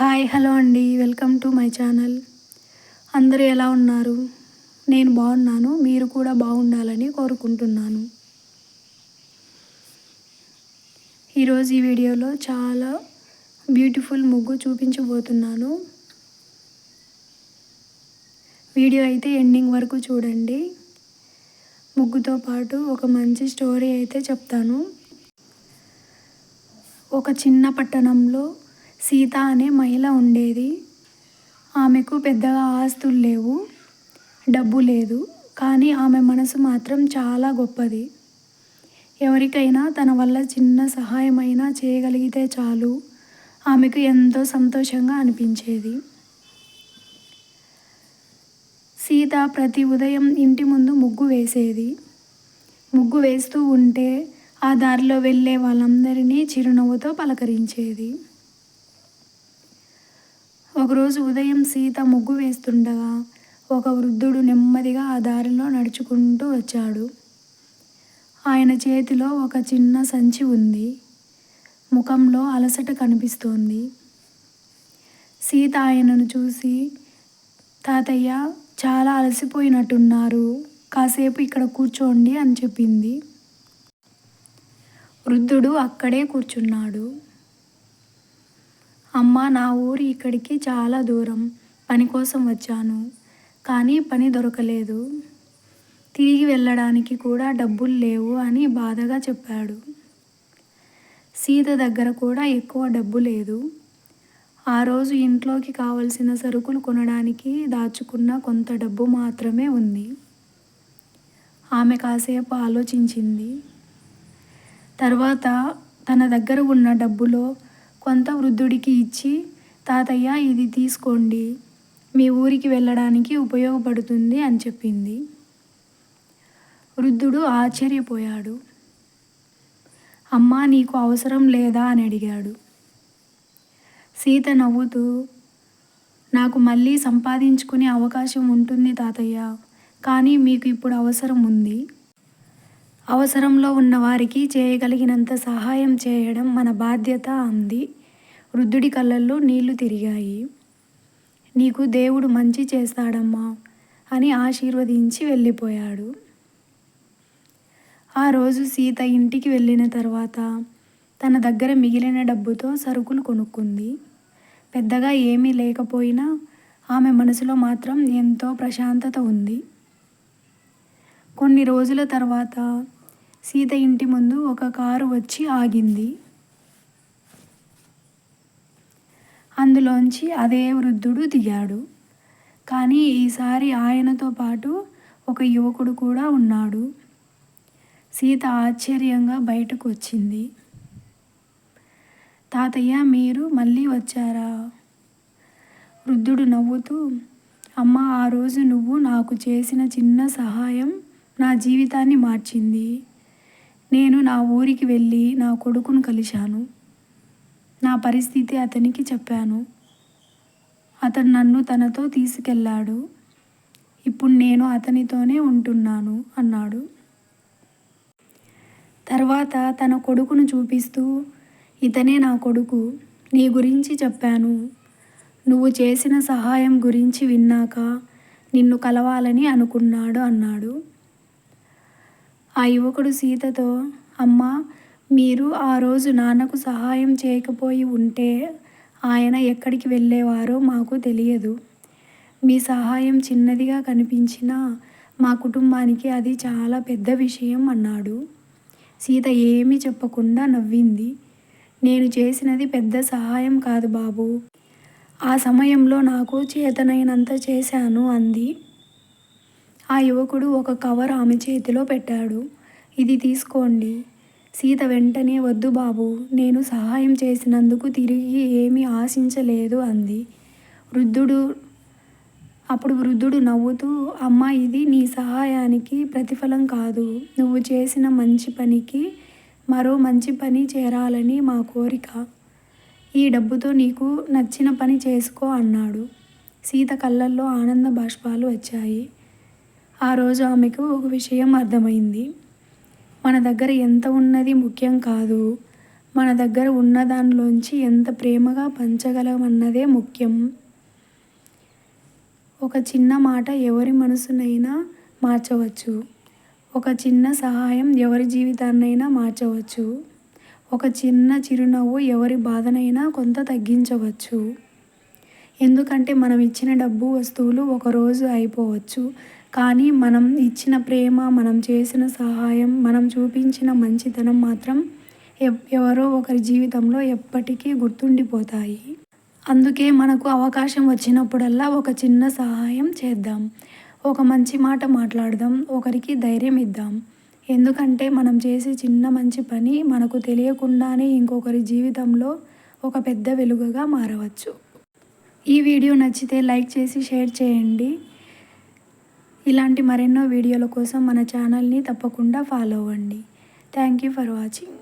Hi hello అండి, welcome to my channel. అందరూ ఎలా ఉన్నారు? నేను బాగున్నాను. మీరు కూడా బాగుండాలని కోరుకుంటున్నాను. ఈరోజు ఈ వీడియోలో చాలా బ్యూటిఫుల్ ముగ్గు చూపించబోతున్నాను. వీడియో అయితే ఎండింగ్ వరకు చూడండి. ముగ్గుతో పాటు ఒక మంచి స్టోరీ అయితే చెప్తాను. ఒక చిన్న పట్టణంలో సీత అనే మహిళ ఉండేది. ఆమెకు పెద్దగా ఆస్తులు లేవు, డబ్బు లేదు. కానీ ఆమె మనసు మాత్రం చాలా గొప్పది. ఎవరికైనా తన వల్ల చిన్న సహాయమైనా చేయగలిగితే చాలు ఆమెకు ఎంతో సంతోషంగా అనిపించేది. సీత ప్రతి ఉదయం ఇంటి ముందు ముగ్గు వేసేది. ముగ్గు వేస్తూ ఉంటే ఆ దారిలో వెళ్ళే వాళ్ళందరినీ చిరునవ్వుతో పలకరించేది. ఒకరోజు ఉదయం సీత ముగ్గు వేస్తుండగా ఒక వృద్ధుడు నెమ్మదిగా ఆ దారిలో నడుచుకుంటూ వచ్చాడు. ఆయన చేతిలో ఒక చిన్న సంచి ఉంది. ముఖంలో అలసట కనిపిస్తోంది. సీత ఆయనను చూసి, తాతయ్య, చాలా అలసిపోయినట్టున్నారు, కాసేపు ఇక్కడ కూర్చోండి అని చెప్పింది. వృద్ధుడు అక్కడే కూర్చున్నాడు. అమ్మా, నా ఊరు ఇక్కడికి చాలా దూరం. పని కోసం వచ్చాను, కానీ పని దొరకలేదు. తిరిగి వెళ్ళడానికి కూడా డబ్బులు లేవు అని బాధగా చెప్పాడు. సీత దగ్గర కూడా ఎక్కువ డబ్బు లేదు. ఆ రోజు ఇంట్లోకి కావలసిన సరుకులు కొనడానికి దాచుకున్న కొంత డబ్బు మాత్రమే ఉంది. ఆమె కాసేపు ఆలోచించింది. తర్వాత తన దగ్గర ఉన్న డబ్బులో కొంత వృద్ధుడికి ఇచ్చి, తాతయ్య, ఇది తీసుకోండి, మీ ఊరికి వెళ్ళడానికి ఉపయోగపడుతుంది అని చెప్పింది. వృద్ధుడు ఆశ్చర్యపోయాడు. అమ్మా, నీకు అవసరం లేదా అని అడిగాడు. సీత నవ్వుతూ, నాకు మళ్ళీ సంపాదించుకునే అవకాశం ఉంటుంది తాతయ్య, కానీ మీకు ఇప్పుడు అవసరం ఉంది. అవసరంలో ఉన్న వారికి చేయగలిగినంత సహాయం చేయడం మన బాధ్యత అంది. వృద్ధుడి కళ్ళల్లో నీళ్లు తిరిగాయి. నీకు దేవుడు మంచి చేస్తాడమ్మా అని ఆశీర్వదించి వెళ్ళిపోయాడు. ఆ రోజు సీత ఇంటికి వెళ్ళిన తర్వాత తన దగ్గర మిగిలిన డబ్బుతో సరుకులు కొనుక్కుంది. పెద్దగా ఏమీ లేకపోయినా ఆమె మనసులో మాత్రం ఎంతో ప్రశాంతత ఉంది. కొన్ని రోజుల తర్వాత సీత ఇంటి ముందు ఒక కారు వచ్చి ఆగింది. అందులోంచి అదే వృద్ధుడు దిగాడు. కానీ ఈసారి ఆయనతో పాటు ఒక యువకుడు కూడా ఉన్నాడు. సీత ఆశ్చర్యంగా బయటకు వచ్చింది. తాతయ్య, మీరు మళ్ళీ వచ్చారా? వృద్ధుడు నవ్వుతూ, అమ్మ, ఆ రోజు నువ్వు నాకు చేసిన చిన్న సహాయం నా జీవితాన్ని మార్చింది. నేను నా ఊరికి వెళ్ళి నా కొడుకును కలిశాను. నా పరిస్థితి అతనికి చెప్పాను. అతను నన్ను తనతో తీసుకెళ్ళాడు. ఇప్పుడు నేను అతనితోనే ఉంటున్నాను అన్నాడు. తర్వాత తన కొడుకును చూపిస్తూ, ఇతనే నా కొడుకు, నీ గురించి చెప్పాను. నువ్వు చేసిన సహాయం గురించి విన్నాక నిన్ను కలవాలని అనుకున్నాడు అన్నాడు. ఆ యువకుడు సీతతో, అమ్మా, మీరు ఆ రోజు నాన్నకు సహాయం చేయకపోయి ఉంటే ఆయన ఎక్కడికి వెళ్ళేవారో మాకు తెలియదు. మీ సహాయం చిన్నదిగా కనిపించినా మా కుటుంబానికి అది చాలా పెద్ద విషయం అన్నాడు. సీత ఏమీ చెప్పకుండా నవ్వింది. నేను చేసినది పెద్ద సహాయం కాదు బాబు, ఆ సమయంలో నాకు చేతనైనంత చేశాను అంది. ఆ యువకుడు ఒక కవర్ ఆమె చేతిలో పెట్టాడు. ఇది తీసుకోండి. సీత వెంటనే, వద్దు బాబు, నేను సహాయం చేసినందుకు తిరిగి ఏమీ ఆశించలేదు అంది. అప్పుడు వృద్ధుడు నవ్వుతూ, అమ్మా, ఇది నీ సహాయానికి ప్రతిఫలం కాదు. నువ్వు చేసిన మంచి పనికి మరో మంచి పని చేరాలని మా కోరిక. ఈ డబ్బుతో నీకు నచ్చిన పని చేసుకో అన్నాడు. సీత కళ్ళల్లో ఆనంద బాష్పాలు వచ్చాయి. ఆ రోజు ఆమెకు ఒక విషయం అర్థమైంది. మన దగ్గర ఎంత ఉన్నది ముఖ్యం కాదు, మన దగ్గర ఉన్న దానిలోంచి ఎంత ప్రేమగా పంచగలమన్నదే ముఖ్యం. ఒక చిన్న మాట ఎవరి మనసునైనా మార్చవచ్చు. ఒక చిన్న సహాయం ఎవరి జీవితాన్నైనా మార్చవచ్చు. ఒక చిన్న చిరునవ్వు ఎవరి బాధనైనా కొంత తగ్గించవచ్చు. ఎందుకంటే మనం ఇచ్చిన డబ్బు, వస్తువులు ఒకరోజు అయిపోవచ్చు. కానీ మనం ఇచ్చిన ప్రేమ, మనం చేసిన సహాయం, మనం చూపించిన మంచితనం మాత్రం ఎవరో ఒకరి జీవితంలో ఎప్పటికీ గుర్తుండిపోతాయి. అందుకే మనకు అవకాశం వచ్చినప్పుడల్లా ఒక చిన్న సహాయం చేద్దాం. ఒక మంచి మాట మాట్లాడదాం. ఒకరికి ధైర్యం ఇద్దాం. ఎందుకంటే మనం చేసే చిన్న మంచి పని మనకు తెలియకుండానే ఇంకొకరి జీవితంలో ఒక పెద్ద వెలుగుగా మారవచ్చు. ఈ వీడియో నచ్చితే లైక్ చేసి షేర్ చేయండి. ఇలాంటి మరెన్నో వీడియోల కోసం మన ఛానల్ని తప్పకుండా ఫాలో అవ్వండి. Thank you for watching.